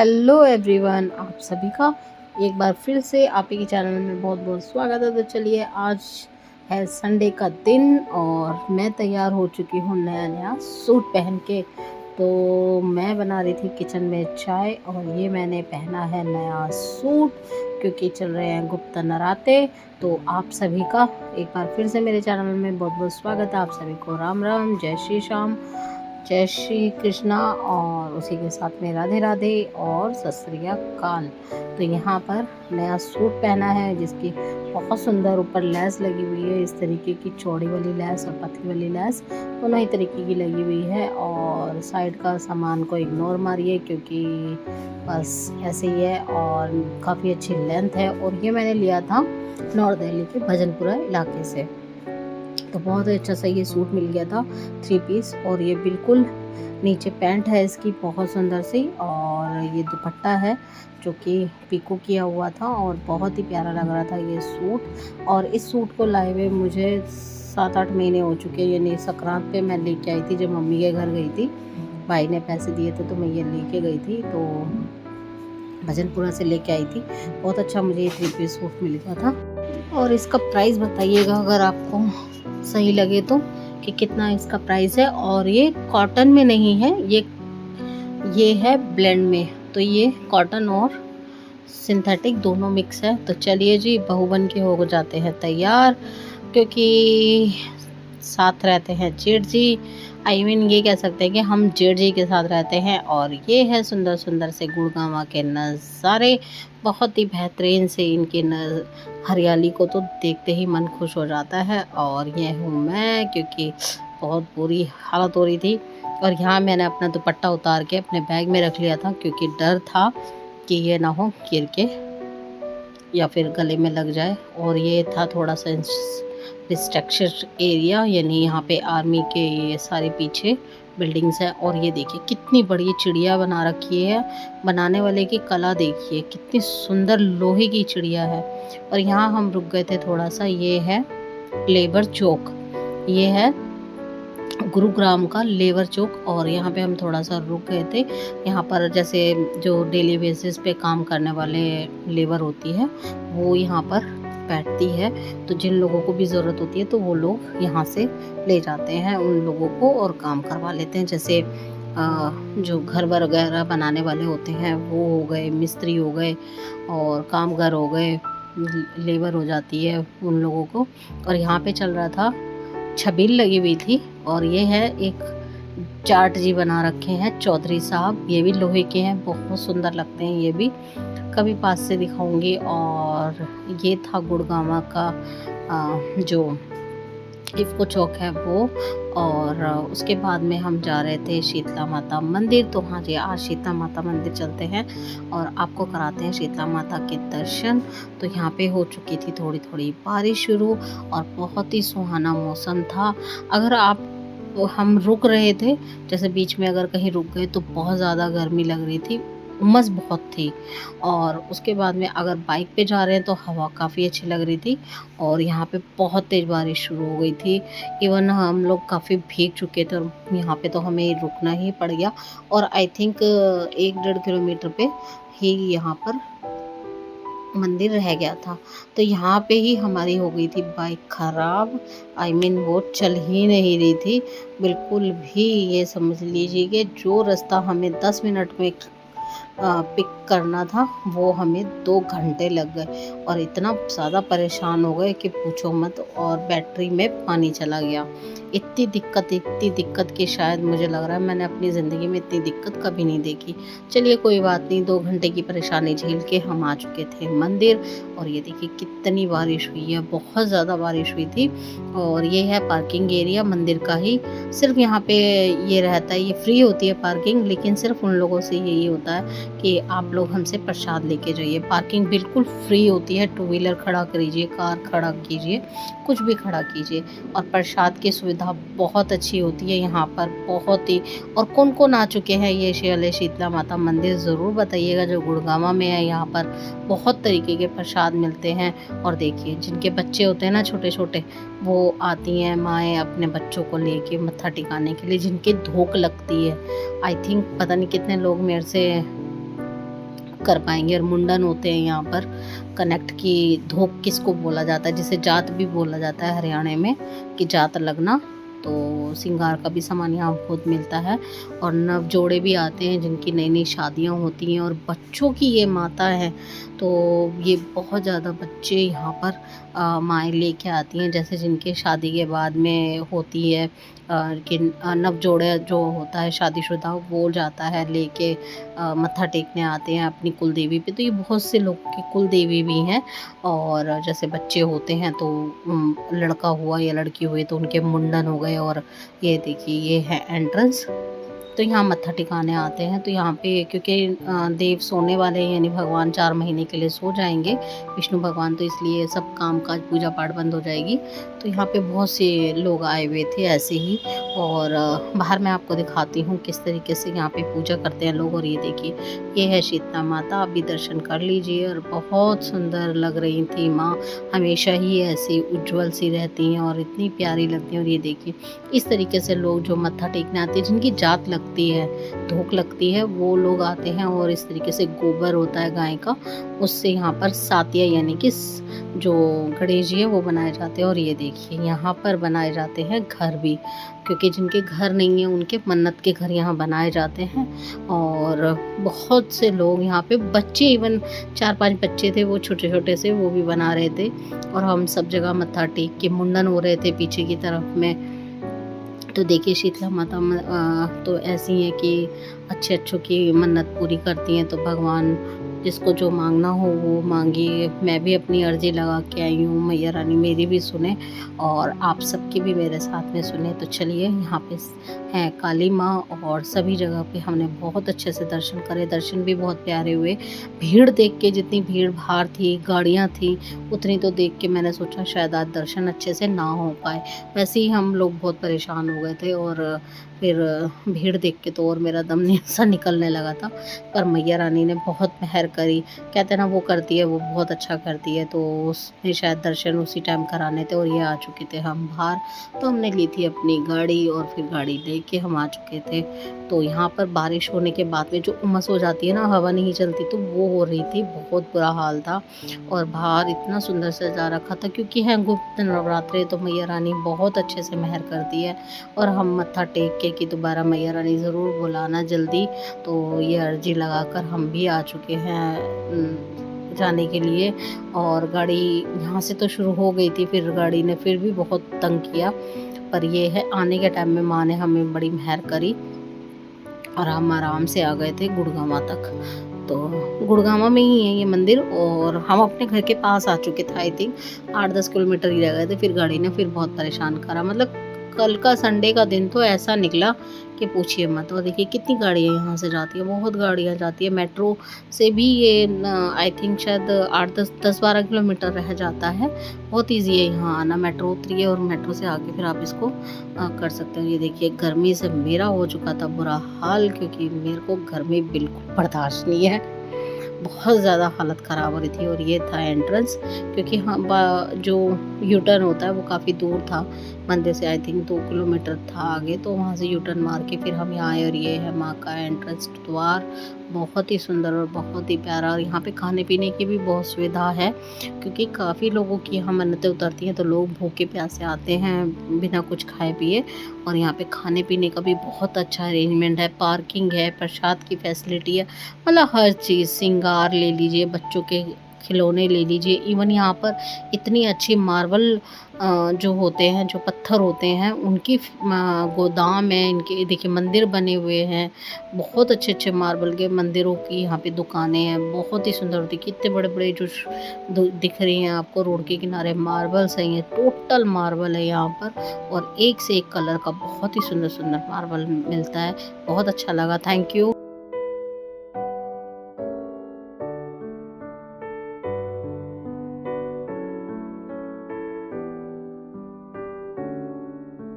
Hello everyone, आप सभी का एक बार फिर से आप ही के चैनल में बहुत बहुत स्वागत है। तो चलिए, आज है संडे का दिन और मैं तैयार हो चुकी हूँ नया नया सूट पहन के। तो मैं बना रही थी किचन में चाय और ये मैंने पहना है नया सूट क्योंकि चल रहे हैं गुप्त नराते। तो आप सभी का एक बार फिर से मेरे चैनल में बहुत बहुत स्वागत है। आप सभी को राम राम, जय श्री श्याम, जय श्री कृष्णा और उसी के साथ में राधे राधे और सत श्री अकाल। तो यहाँ पर नया सूट पहना है जिसकी बहुत सुंदर ऊपर लेस लगी हुई है। इस तरीके की चौड़ी वाली लेस और पतली वाली लेस दोनों ही तरीके की लगी हुई है। और साइड का सामान को इग्नोर मारिए क्योंकि बस ऐसे ही है और काफ़ी अच्छी लेंथ है। और ये मैंने लिया था नॉर्थ दिल्ली के भजनपुरा इलाके से। तो बहुत अच्छा सा ये सूट मिल गया था 3 पीस। और ये बिल्कुल नीचे पैंट है इसकी बहुत सुंदर सी, और ये दुपट्टा है जो कि पिको किया हुआ था और बहुत ही प्यारा लग रहा था ये सूट। और इस सूट को लाए हुए मुझे 7-8 महीने हो चुके। ये नहीं, संक्रांत पे मैं लेके आई थी जब मम्मी के घर गई थी। भाई ने पैसे दिए थे तो मैं ये लेके गई थी, तो भजनपुरा से लेके आई थी। बहुत अच्छा मुझे ये 3 पीस सूट मिल गया था। और इसका प्राइस बताइएगा अगर आपको सही लगे तो कि कितना इसका प्राइस है। और ये कॉटन में नहीं है, ये है ब्लेंड में। तो ये कॉटन और सिंथेटिक दोनों मिक्स है। तो चलिए जी, बहू बन के हो जाते हैं तैयार, क्योंकि साथ रहते हैं जेठ जी। ये कह सकते हैं कि हम जेठ जी के साथ रहते हैं। और ये है सुंदर सुंदर से गुड़गांवा के नज़ारे, बहुत ही बेहतरीन से इनके हरियाली को तो देखते ही मन खुश हो जाता है। और ये हूँ मैं, क्योंकि बहुत बुरी हालत हो रही थी। और यहाँ मैंने अपना दुपट्टा उतार के अपने बैग में रख लिया था क्योंकि डर था कि ये ना हो गिर के या फिर गले में लग जाए। और ये था थोड़ा सा रिस्ट्रिक्शन एरिया, यानी यहाँ पे आर्मी के ये सारे पीछे बिल्डिंग्स है। और ये देखिए कितनी बड़ी चिड़िया बना रखी है। बनाने वाले की कला देखिए, कितनी सुंदर लोहे की चिड़िया है। और यहाँ हम रुक गए थे थोड़ा सा। ये है लेबर चौक, ये है गुरुग्राम का लेबर चौक। और यहाँ पे हम थोड़ा सा रुक गए थे। यहाँ पर जैसे जो डेली बेसिस पे काम करने वाले लेबर होती है वो यहाँ पर बैठती है। तो जिन लोगों को भी ज़रूरत होती है तो वो लोग यहाँ से ले जाते हैं उन लोगों को और काम करवा लेते हैं। जैसे जो घर वगैरह बनाने वाले होते हैं वो हो गए, मिस्त्री हो गए और कामगार हो गए, लेबर हो जाती है उन लोगों को। और यहाँ पे चल रहा था, छबील लगी हुई थी। और ये है एक चार्ट जी बना रखे हैं चौधरी साहब, ये भी लोहे के हैं, बहुत सुंदर लगते हैं। ये भी कभी पास से दिखाऊंगी। और ये था गुड़गांवा का जो इफ़को चौक है वो। और उसके बाद में हम जा रहे थे शीतला माता मंदिर। तो हाँ जी, आज शीतला माता मंदिर चलते हैं और आपको कराते हैं शीतला माता के दर्शन। तो यहाँ पे हो चुकी थी थोड़ी थोड़ी बारिश शुरू और बहुत ही सुहाना मौसम था। अगर हम रुक रहे थे, जैसे बीच में अगर कहीं रुक गए तो बहुत ज़्यादा गर्मी लग रही थी, उमस बहुत थी। और उसके बाद में अगर बाइक पे जा रहे हैं तो हवा काफ़ी अच्छी लग रही थी। और यहाँ पे बहुत तेज़ बारिश शुरू हो गई थी। इवन हम लोग काफ़ी भीग चुके थे और यहाँ पे तो हमें रुकना ही पड़ गया। और आई थिंक 1-1.5 किलोमीटर पे ही यहाँ पर मंदिर रह गया था। तो यहाँ पे ही हमारी हो गई थी बाइक ख़राब। वो चल ही नहीं रही थी बिल्कुल भी। ये समझ लीजिए कि जो रास्ता हमें 10 मिनट में पिक करना था वो हमें 2 घंटे लग गए। और इतना ज़्यादा परेशान हो गए कि पूछो मत। और बैटरी में पानी चला गया। इतनी दिक्कत कि शायद मुझे लग रहा है मैंने अपनी ज़िंदगी में इतनी दिक्कत कभी नहीं देखी। चलिए कोई बात नहीं, 2 घंटे की परेशानी झेल के हम आ चुके थे मंदिर। और ये देखिए कितनी बारिश हुई है, बहुत ज़्यादा बारिश हुई थी। और ये है पार्किंग एरिया मंदिर का ही। सिर्फ यहाँ पे ये रहता है, ये फ्री होती है पार्किंग, लेकिन सिर्फ उन लोगों से यही होता है कि आप लोग हमसे प्रसाद लेके जाइए। पार्किंग बिल्कुल फ्री होती है। 2 व्हीलर खड़ा करिए, कार खड़ा कीजिए, कुछ भी खड़ा कीजिए। और प्रसाद की सुविधा बहुत अच्छी होती है यहाँ पर, बहुत ही। और कौन कौन आ चुके हैं ये शीतला माता मंदिर ज़रूर बताइएगा, जो गुड़गांवा में है। यहाँ पर बहुत तरीके के प्रसाद मिलते हैं। और देखिए जिनके बच्चे होते हैं ना छोटे छोटे, वो आती हैं माएँ अपने बच्चों को लेके मत्था टिकाने के लिए, जिनके धोक लगती है। आई थिंक पता नहीं कितने लोग मेरे से कर पाएंगे। और मुंडन होते हैं यहाँ पर कनेक्ट की, धोक किसको बोला जाता है, जिसे जात भी बोला जाता है हरियाणा में कि जात लगना। तो श्रृंगार का भी सामान यहाँ बहुत मिलता है। और नव जोड़े भी आते हैं जिनकी नई नई शादियाँ होती हैं और बच्चों की ये माता है, तो ये बहुत ज़्यादा बच्चे यहाँ पर माएँ लेके आती हैं, जैसे जिनके शादी के बाद में होती है कि नव जोड़े जो होता है शादीशुदा, वो जाता है लेके मत्था टेकने आते हैं अपनी कुल देवी पे। तो ये बहुत से लोगों की कुल देवी भी हैं। और जैसे बच्चे होते हैं तो लड़का हुआ या लड़की हुई तो उनके मुंडन हो गए। और ये देखिए ये है एंट्रेंस। तो यहाँ मत्था टिकाने आते हैं। तो यहाँ पे क्योंकि देव सोने वाले हैं, यानी भगवान 4 महीने के लिए सो जाएंगे विष्णु भगवान, तो इसलिए सब काम काज पूजा पाठ बंद हो जाएगी। तो यहाँ पे बहुत से लोग आए हुए थे ऐसे ही। और बाहर मैं आपको दिखाती हूँ किस तरीके से यहाँ पे पूजा करते हैं लोग। और ये देखिए ये है शीतला माता, आप भी दर्शन कर लीजिए। और बहुत सुंदर लग रही थी माँ, हमेशा ही ऐसी उज्जवल सी रहती हैं और इतनी प्यारी लगती हैं। और ये देखिए इस तरीके से लोग जो मत्था टेकने आते हैं, जिनकी जात लगती है, धोक लगती है, वो लोग आते हैं। और इस तरीके से गोबर होता है गाय का, उससे यहाँ पर सातिया यानी कि जो गणेश जी है वो बनाए जाते हैं। और ये देखिए यहाँ पर बनाए जाते हैं घर भी, क्योंकि जिनके घर नहीं है उनके मन्नत के घर यहाँ बनाए जाते हैं। और बहुत से लोग यहाँ पे, बच्चे इवन 4-5 बच्चे थे वो छोटे छोटे से, वो भी बना रहे थे। और हम सब जगह मत्था टेक के मुंडन हो रहे थे पीछे की तरफ में। तो देखिए शीतला माता तो ऐसी है कि अच्छे अच्छों की मन्नत पूरी करती हैं। तो भगवान जिसको जो मांगना हो वो मांगिए। मैं भी अपनी अर्जी लगा के आई हूँ, मैया रानी मेरी भी सुने और आप सबकी भी मेरे साथ में सुने। तो चलिए यहाँ पे हैं काली माँ, और सभी जगह पे हमने बहुत अच्छे से दर्शन करे, दर्शन भी बहुत प्यारे हुए। भीड़ देख के, जितनी भीड़ भाड़ थी, गाड़ियाँ थी, उतनी तो देख के मैंने सोचा शायद आज दर्शन अच्छे से ना हो पाए। वैसे ही हम लोग बहुत परेशान हो गए थे। और फिर भीड़ देख के तो और मेरा दम सा निकलने लगा था। पर मैया रानी ने बहुत मेहर करी, कहते ना वो करती है वो बहुत अच्छा करती है। तो उसने शायद दर्शन उसी टाइम कराने थे और ये आ चुके थे हम बाहर। तो हमने ली थी अपनी गाड़ी और फिर गाड़ी लेके हम आ चुके थे। तो यहाँ पर बारिश होने के बाद में जो उमस हो जाती है ना, हवा नहीं चलती, तो वो हो रही थी, बहुत बुरा हाल था। और बाहर इतना सुंदर सजा रखा था, क्योंकि है गुप्त नवरात्रे, तो मैया रानी बहुत अच्छे से मेहर करती है। और हम मत्था टेक के कि दोबारा मैया रानी ज़रूर बुलाना जल्दी। तो ये अर्जी लगाकर हम भी आ चुके हैं जाने के लिए। और गाड़ी यहाँ से तो शुरू हो गई थी, फिर गाड़ी ने फिर भी बहुत तंग किया। पर ये है आने के टाइम में माँ ने हमें बड़ी मेहर करी और हम आराम से आ गए थे गुड़गामा तक। तो गुड़गामा में ही है ये मंदिर, और हम अपने घर के पास आ चुके थे। आई थिंक 8-10 किलोमीटर ही रह गए थे। फिर गाड़ी ने फिर बहुत परेशान करा। मतलब कल का संडे का दिन तो ऐसा निकला कि पूछिए मत। और देखिए कितनी गाड़ियाँ यहाँ से जाती है, बहुत गाड़ियाँ जाती है। मेट्रो से भी ये आई थिंक शायद 8-10-12 किलोमीटर रह जाता है। बहुत इजी है यहाँ आना, मेट्रो उतरिए और मेट्रो से आके फिर आप इसको कर सकते हो। ये देखिए गर्मी से मेरा हो चुका था बुरा हाल, क्योंकि मेरे को गर्मी बिल्कुल बर्दाश्त नहीं है, बहुत ज़्यादा हालत ख़राब हो रही थी। और ये था एंट्रेंस, क्योंकि जो यू टर्न होता है वो काफ़ी दूर था मंदिर से, आई थिंक 2 किलोमीटर था आगे। तो वहाँ से यू टर्न मार के फिर हम यहाँ आए। और ये है माँ का एंट्रेंस द्वार, बहुत ही सुंदर और बहुत ही प्यारा। और यहाँ पे खाने पीने की भी बहुत सुविधा है, क्योंकि काफ़ी लोगों की यहाँ मन्नतें उतरती हैं, तो लोग भूखे प्यासे आते हैं बिना कुछ खाए पिए। और यहाँ पे खाने पीने का भी बहुत अच्छा अरेंजमेंट है, पार्किंग है, प्रसाद की फैसिलिटी है, मतलब हर चीज़। श्रृंगार ले लीजिए, बच्चों के खिलौने ले लीजिए। इवन यहाँ पर इतनी अच्छी मार्बल जो होते हैं, जो पत्थर होते हैं, उनकी गोदाम है। इनके देखिए मंदिर बने हुए हैं, बहुत अच्छे अच्छे मार्बल के मंदिरों की यहाँ पे दुकानें हैं, बहुत ही सुंदर होती है। कितने बड़े बड़े जो दिख रही हैं आपको रोड के किनारे मार्बल्स हैं, ये टोटल मार्बल है यहाँ पर। और एक से एक कलर का बहुत ही सुंदर सुंदर मार्बल मिलता है, बहुत अच्छा लगा। Thank you.